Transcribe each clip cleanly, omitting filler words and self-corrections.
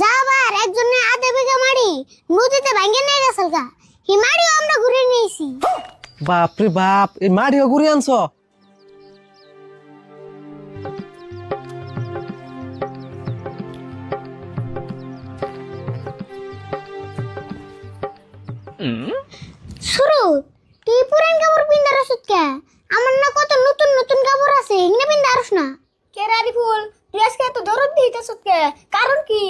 যাবার একজনে আধা বিঘা মাড়ি নদীতে ভাঙ্গে নিয়ে গেছিল গা, এই মাড়িও আমরা ঘুরে নিয়েছি। বাপ রে বাপ, এই মাড়িও ঘুরে আনছ? শুরু তুই পুরান কাপড় পিন্দার ওষুধ কে? আমার না কত নতুন নতুন কাপড় আছে, এগুলো পিন্দারস না কে রারি ফুল, তুই আজকে এত দরদ দিতেছ কে? কারণ কি?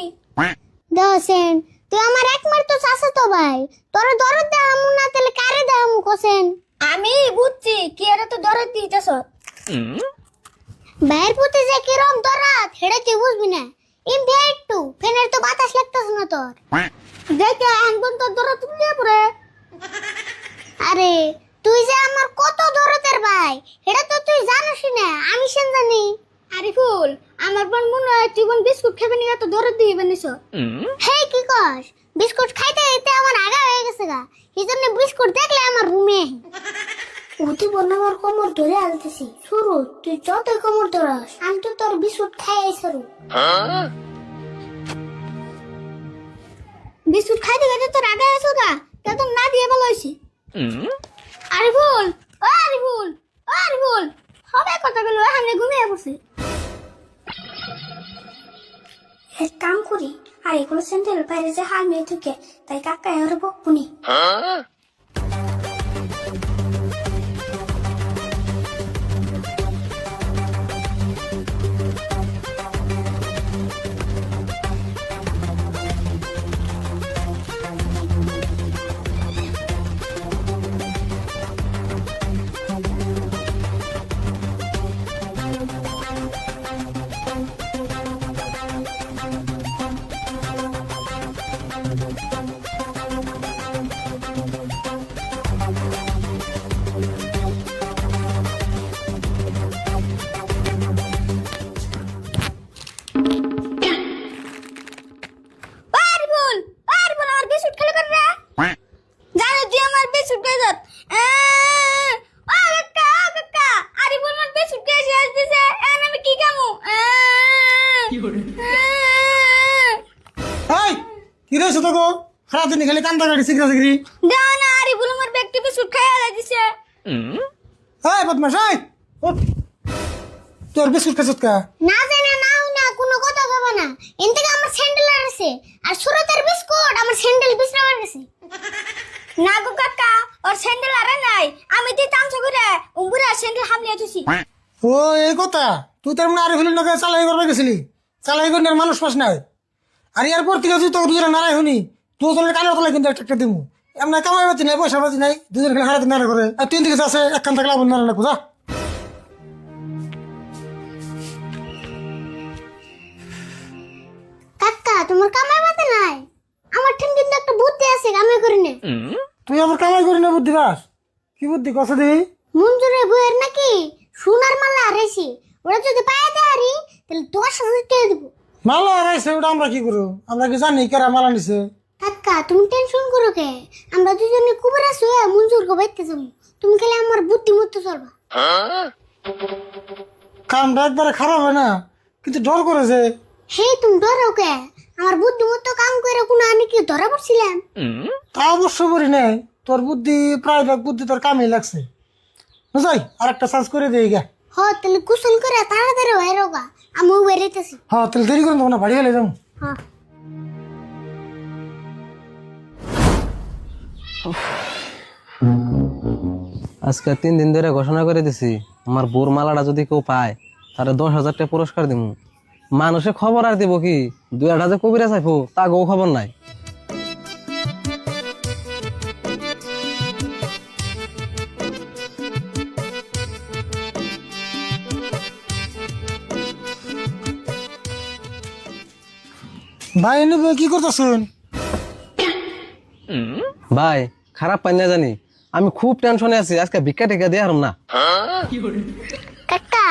দশেন তুই আমার একমাত্র চাচা তো ভাই, তোর দরদ দেওয়ামু না তাহলে কারে দেওয়ামু কোসেন? আমি বুঝছি কি এর তো দরদ দিতেছ। ভাইয়ের পুতে যে কিরম দরদ হেডে তুই বুঝবি না। এমনি একটু ফ্যানের তো বাতাস লাগতেছ না তোর। দেখে আঙ্গুন তো দরদ তুলে পড়ে। আরে তুই যে আমার কত দরদের ভাই, এটা তো তুই জানিস না, আমি সেন জানি। আরে ফুল, আমার বোন মনে হয় তুই বোন বিস্কুট খাবে নিয়ে এত দরদ দিয়ে বানিস। হেই কি কস? বিস্কুট খাইতে খাইতে আমার আগা হয়ে গেছে গা, এই জন্য বিস্কুট দেখলে আমার রুমে অতি বোন আমার কোমর ধরে আনতেছি। শুরু তুই যতই কোমর ধরাস আমি তো তোর বিস্কুট খাই আইসারু। বিস্কুট খাইতে খাইতে তোর আগা আইসো গা, তা তো না দিয়ে ভালো হয়েছি। আরে ফুল, ও আরে ফুল, ও আরে ফুল, হবে কথাগুলো এখানে ঘুমিয়ে পড়ছে। এক কাম করি, আর এগুলো স্যান্ডেল বাইরে যে হাল মেয়ে থেকে, তাই কাকা এর বকুনি। কি রে ছোট গো, সারাদিন খালি কান্দা কাটি সিগরা সিগরি। এই বদমাশ, এই উঠ। তোর বিস্কুট খাচ্ছ কা? না জানা নাও না কোনো কথা কইবা না। এন থেকে আমার স্যান্ডেল আছে আর সুরতের বিস্কুট আমার স্যান্ডেল বিছরাবার গেছে। না গো কাকা, ওর স্যান্ডেল আরে নাই, আমি তুই তামসা করে উম্বুরা স্যান্ডেল হামলিয়ে তুছি। ও এই কথা, তুই তার মানে আরে ফেলি নকে চালাই করবে গেছিলি, চালাই করে আর মানুষ পাস নাই। আর ইয়ার পর থেকে তুই তোকে দুজনে নারাই শুনি, তুই তোর কানের তলায় কিন্তু একটা দিমু। এমন কামাই পাতি নাই, পয়সা পাতি নাই, দুজনে খালি হারাতে নারা করে। আর তিন দিকে আছে এক কান থাকলে আবার নারা লাগবো, যা। কাকা তোমার কামাই মাতে নাই, আমার ঠেন কিন্তু একটা বুদ্ধি আছে, কামাই করি না। তুই আমার কামাই করি না বুদ্ধি পাস? কি বুদ্ধি কষা দিই? মঞ্জুরের বইয়ের নাকি সোনার মালা হারাইছি, ওরা যদি পায়ে দেয় হারি তাহলে 10,000 টাকা দিব। মালা হারাইছে, ওটা আমরা কি করবো? আমরা কি জানি কেরা মালা নিছে? কাকা তুমি টেনশন করো কে, আমরা দুজনে কুবের আছো মঞ্জুর গো বাইতে যাবো, তুমি খালি আমার বুদ্ধি মতো চলবা। কামটা একবারে খারাপ হয় না, কিন্তু ডর করে যে। হে তুমি ডরো কে? আমার বুদ্ধি মতো কাম করে কোনো আমি কি ধরা পড়ছিলাম? তা অবশ্য করি নাই, তোর বুদ্ধি প্রায় ভাগ বুদ্ধি তোর কামই লাগছে। বুঝাই আর একটা চান্স করে দিই গা। হ তাহলে কুশল করে তাড়াতাড়ি বাইরে গা, আমি বেরিয়েতেছি। হ্যাঁ তাহলে দেরি করুন না, বাড়ি গেলে যাবো। হ্যাঁ আজকে 3 দিন ধরে ঘোষণা করে দিছি, আমার বোর মালাটা যদি কেউ পায় তাহলে 10,000 টাকা পুরস্কার দিব। মানুষে খবর আর দিব কি, 2-1 যে কবিরা চাইবো তা গো খবর নাই। ভাই নেবে কি করতেছেন? ভাই খারাপ পাই না জানি, আমি খুব টেনশনে আছি, আজকে ভিক্ষা টিকা দিয়ে হারম না। কাকা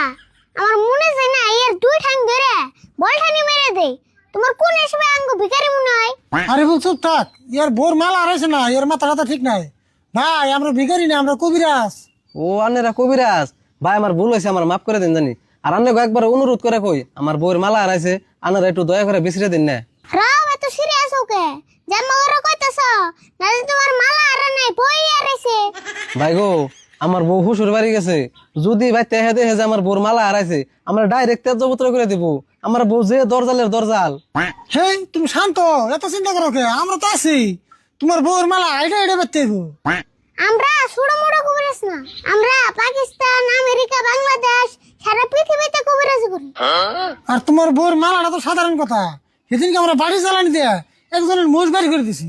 আমার মনে হয় না এর দুই ঠাং ধরে বলঠানি মেরে দেই, তোমার কোন হিসেবে আঙ্গ ভিখারি মনে হয়? আরে বল চুপ থাক, ইয়ার বোর মালা হারাইছে না, এর মাথা কথা ঠিক নাই। ভাই আমরা ভিখারি না, আমরা কবিরাজ। ও আনেরা কবিরাজ? ভাই আমার ভুল হয়েছে, আমার মাফ করে দিন জানি। আর আন্নে একবার অনুরোধ করে কই আমার বউয়ের মালা হারাইছে, আনারা একটু দয়া করে বিছরে দিন না। রাও এত সিরিয়াস ওকে জামা ওরা কইতাছ নালে তোমার মালা আর নাই বই আরেছে। ভাই গো, আমার বউ শ্বশুর বাড়ি গেছে, যদি ভাই তেহে দেখে যে আমার বউর মালা হারাইছে, আমরা ডাইরেক্ট তেজপত্র করে দিব। আমার বউ যে দরজালের দরজাল। হেই তুমি শান্ত, এত চিন্তা করো কে? আমরা তো আছি, তোমার বউর মালা এটা এটা বেচতে আমরা ছোট মোটো কবিরাজ না, আমরা পাকিস্তান, আমেরিকা, বাংলাদেশ সারা পৃথিবীতে কবিরাজ করি। আর তোমার বউর মালাটা তো সাধারণ কথা, সেদিনকে আমরা বাড়ি জ্বালানি দিয়ে একজনের মোষ বাড়ি করে দিছি।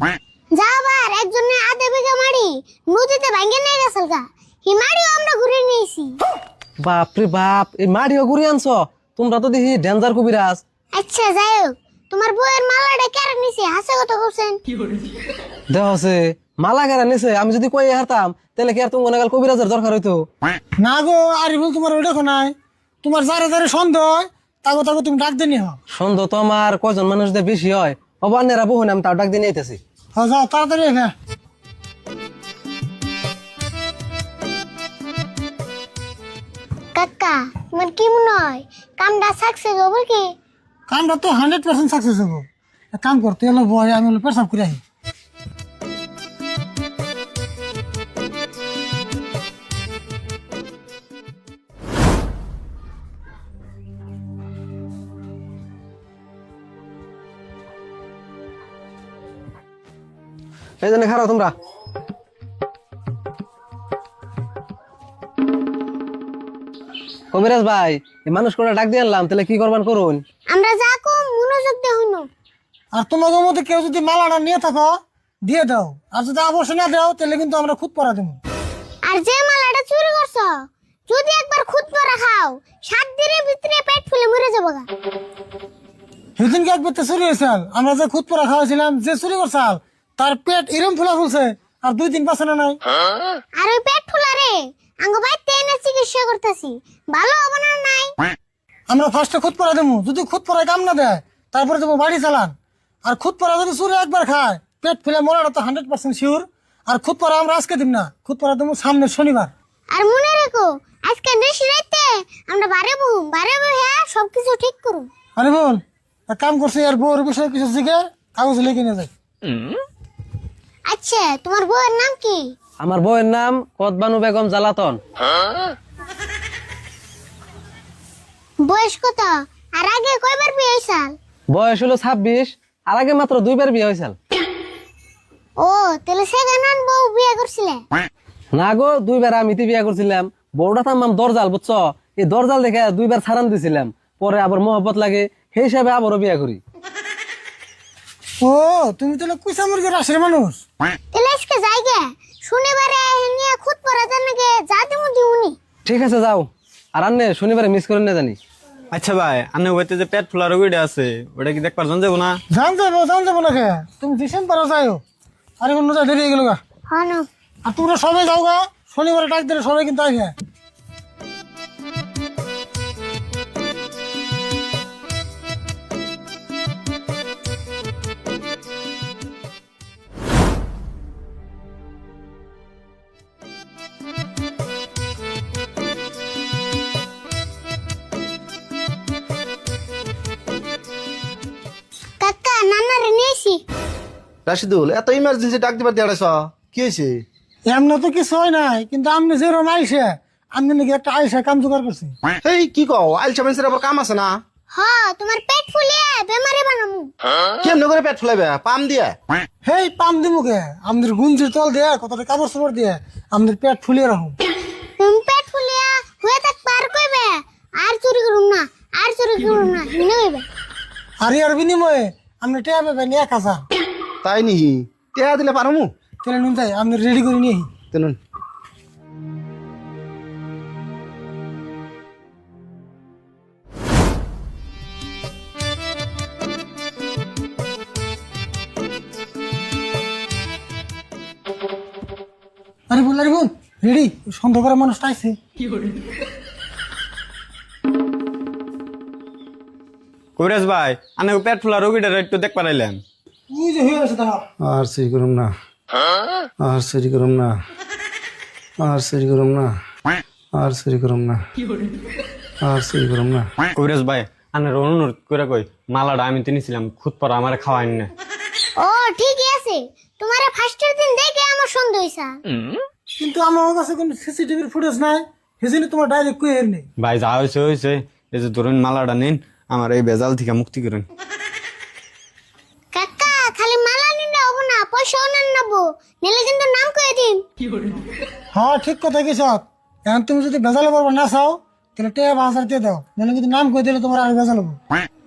যাবার একজনে আধা বিঘা মাড়ি নদীতে ভাঙ্গে নিয়ে গেছিল গা, এই মাড়িও আমরা ঘুরে নিয়েছি। বাপরে বাপ, এই মাটিও ঘুরে আনছ তোমরা তো দেখি ডেঞ্জার কবিরাজ। আচ্ছা যাই হোক, তোমার বউয়ের মালাটা কেড়ে নিছে, হাসে কথা বলছেন। দেখ হচ্ছে মালা কেরা নিছে, আমি যদি কই হারতাম তাহলে কি আর তুমি গনাগাল কবিরাজের দরকার হইতো? না গো আরিফুল, তোমার ওই দেখো নাই, তোমার যারে যারে সন্দেহ হয় তাকে তাকে তুমি ডাক দিয়ে হো। সন্দেহ তো আমার কয়জন মানুষদের বেশি হয়, অবান্যেরা বহু আমি তাও ডাক দিয়ে নিতেছি। হ্যাঁ যাও তাড়াতাড়ি হ্যাঁ। কাকা তোমার কি মনে হয় কামটা সাকসেস হবে কি? কামটা তো 100% সাকসেস হবো। এক কাম করতে এলো বয়, আমি হলো পেশাব করে আহি। এই জন্য খারাপ তোমরা। কবিরাজ ভাই, এই মানুষ করে ডাক দিয়ে আনলাম, তাহলে কি করবেন করুন। আমরা যা কম মনোযোগ দিয়ে হইনো। আর তোমাদের মধ্যে কেউ যদি মালাটা নিয়ে থাকো দিয়ে দাও, আর যদি অবশ্যই না দাও তাহলে কিন্তু আমরা খুদ পরা দেবো। আর যে মালাটা চুরি করছো যদি একবার খুদ পরা খাও 7 দিনের ভিতরে পেট ফুলে মরে যাবো গা। সেদিনকে এক বেতে চুরি হয়েছিল, আমরা যে খুদ পরা খাওয়াছিলাম, যে চুরি করছাল তার পেট এরম ফুলা ফুলছে, আর 2 দিন বাঁচানো নাই। আর ওই পেট ফুলা রে আঙ্গ বাইতে এনে চিকিৎসা করতেছি, ভালো হবে না নাই? আমরা ফার্স্টে খুদ পরা দেবো, যদি খুদ পরায় কাম না দেয় তারপরে দেবো বাড়ি চালান। আর খুদ পরা যদি চুরি একবার খায় পেট ফুলে মরাটা তো 100% শিওর। আর খুদ পরা আমরা আজকে দিব না, খুদ পরা দেবো সামনের শনিবার। আর মনে রেখো আজকে বেশি রাইতে আমরা বারে হ্যাঁ সবকিছু ঠিক করুন। আরে বল, এক কাম করছি, আর বউর বিষয়ে কিছু জিগে কাগজ লিখে নিয়ে যায়। আচ্ছা তোমার বউয়ের নাম কি? আমার বউয়ের নাম কদবানু বেগম জালাতন। বয়স কত? আর আগে কয়বার বিয়ে হইছাল? বয়স হলো 26, আর আগে মাত্র 2বার বিয়ে হয়েছিল। ও তাহলে সেখানে বউ বিয়ে করছিলে? না গো, 2বার আমি বিয়ে করছিলাম। বউটা থামাম দরজাল, বুঝছো? এই দরজাল দেখে 2বার ছাড়ান দিছিলাম, পরে আবার মহব্বত লাগে, সেই হিসাবে আবারও বিয়ে করি। ও তুমি তাহলে কুইসা মুরগির রাশের মানুষ। তাহলে আজকে যাই গে, শনিবারে নিয়ে খুদ পরা জানাকে যা দিমু দিউনি। ঠিক আছে যাও, আর আন্নে শনিবারে মিস করেন না জানি। আচ্ছা ভাই, আনে ওইতে যে পেট ফুলার রোগীটা আছে ওটা কি দেখবার জন যাবো না? জান যাবো না কে? তুমি দিছেন পারো যাইও, আরে অন্য যা দেরি হয়ে গেল গা। হ্যাঁ না আর তোমরা সবাই যাও গা, শনিবারে ডাক দিলে সবাই কিন্তু আসবে। কাকা নানারে নিয়েছি। রাশিদুল, এত ইমার্জেন্সি ডাক দিবার দেড়াইছ, কি হয়েছে? এমন তো কিছু হয় নাই, কিন্তু আপনি যেরকম আইসে আপনি নাকি একটা আইসা কাম জোগাড় করছি। এই কি কও, আইলসা মানুষের আবার কাম আছে না? হ্যাঁ তোমার পেট ফুলিয়ে বেমারি বানামু। কেমনে করে পেট ফুলাইবে? পাম দিয়ে? হেই পাম দিমুকে আমাদের গুঞ্জির তল দিয়ে কতটা কাপড় চোপড় দিয়ে আমাদের পেট ফুলিয়ে রাখুন। তুমি পেট ফুলিয়া হয়ে থাকবে আর কইবে আর চুরি করুম না, আর চুরি করুম না হিনে কইবে। আর ইয়ার বিনিময়ে আপনি টেয়া পাবেন 1000। তাই নিহি? টেয়া দিলে পারমু? তাহলে নুন তাই আপনি রেডি করে নিয়ে তেনুন আরে বল রেডি, সন্দেহ করা মানুষটা আইছে। কবিরাজ ভাই, আনে পেট ফুলার রোগীটা একটু দেখ পারাইলেন? ওই যে হয়ে আছে দাঁড়া। আর চুরি করুম না, আর চুরি করুম না, আর চুরি করুম না, আর চুরি করুম না। আর সেই করুম না। কবিরাজ ভাই আনের অনুরোধ করে কই মালাটা আমি কিনেছিলাম খুদ পর আমার খাওয়াইন না। ও ঠিকই আছে, তোমারে ফার্স্টের দিন দেখে আমার সন্দেহ হইছে। কিন্তু আমার কাছে কোনো সিসিটিভির ফুটেজ নাই, সেজন্য তোমার ডাইরেক্ট কই এর নেই। ভাই যা হয়েছে হয়েছে, এই যে ধরুন মালাটা নিন, আমার এই বেজাল থেকে মুক্তি করেন। কাকা খালি মালা নিলে হবো না, পয়সাও নেন নেবো, নিলে কিন্তু নাম কয়ে দিন। হ্যাঁ ঠিক কথা কিছু। এখন তুমি যদি ভেজালে পারবো না চাও তাহলে টেয়া 5,000 দিয়ে দাও, নাহলে কিন্তু নাম কই দিলে তোমার আর ভেজাল হবো।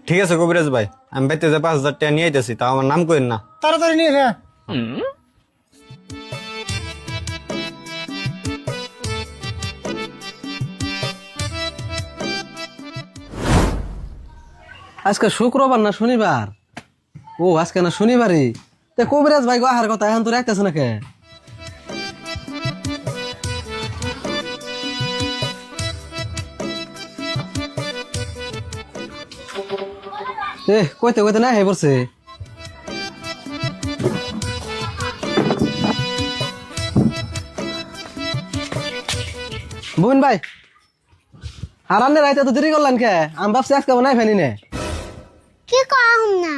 ঠিক আছে কবিরাজ ভাই, আমি বাইতে যে 5,000 টাকা নিয়ে আইতেছি, তাও আমার নাম করেন না। তাড়াতাড়ি নিয়ে যা। আজকে শুক্রবার না শনিবার? ও আজকে না শনিবারই। তে কবিরাজ ভাই গো আহার কথা এখন তো রাখতেছে না কে? কইতে কইতে না হে পড়ছে। বুন ভাই আর আন্নে রাইতে তো দেরি করলেন কে? আমি ভাবছি আজকে বানাই ফেনি নে। কি কম না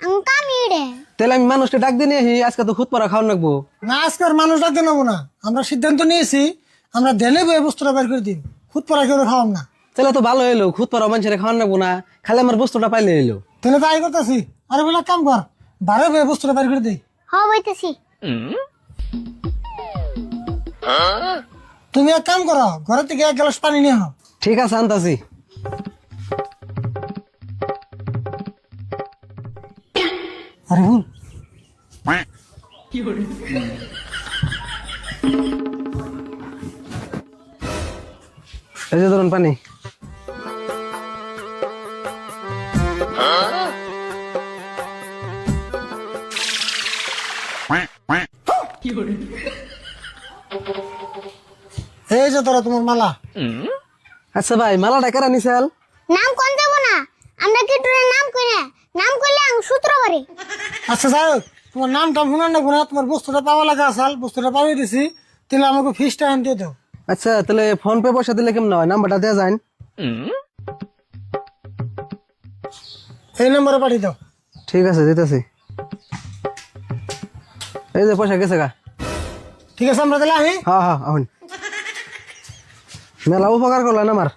আমি কামি রে। তাহলে আমি মানুষকে ডাক দিয়ে নিয়ে আজকে তো খুদ পরা খাওয়ান রাখবো। না আজকাল মানুষ ডাকতে নেবো না, আমরা সিদ্ধান্ত নিয়েছি আমরা দেনে বই বস্তুটা বের করে দিই, খুদ পড়া কেউ খাওয়াম না। তাহলে তো ভালো হইলো, খুদ পরা মানুষের খাওয়ান রাখবো না, খালি আমার বস্তুটা পাইলে এলো। তাহলে তাই করতেছি। আরে বলে কাম কর, বারে বই বস্তুটা বের করে দিই। হ বইতেছি। তুমি এক কাম করো, ঘরের থেকে 1 গ্লাস পানি নিয়ে হও। ঠিক আছে আনতাছি। আরে ভুল এই যে ধরুন পানি। এই যে তোরা তোমার মালা। আচ্ছা ভাই মালাটা কেরা নিছাল? নাম কোন যাব না, আমরা কি তোর নাম কই না, নাম কইলে আমি সূত্র করে। আচ্ছা যাই হোক, তোমার নামটা শুনান না গুনা, তোমার বস্তুটা পাওয়া লাগা আসাল, বস্তুটা পাওয়াই দিছি, তাহলে আমাকে ফিসটা আনতে দাও। আচ্ছা তাহলে ফোন পে পয়সা দিলে কেমন হয়? নাম্বারটা দেওয়া যায়? এই নম্বরে পাঠিয়ে দাও। ঠিক আছে দিতেছি। এই যে পয়সা গেছে গা। ঠিক আছে আমরা তাহলে আহি। হ্যাঁ হ্যাঁ, মেলা উপকার করলেন আমার।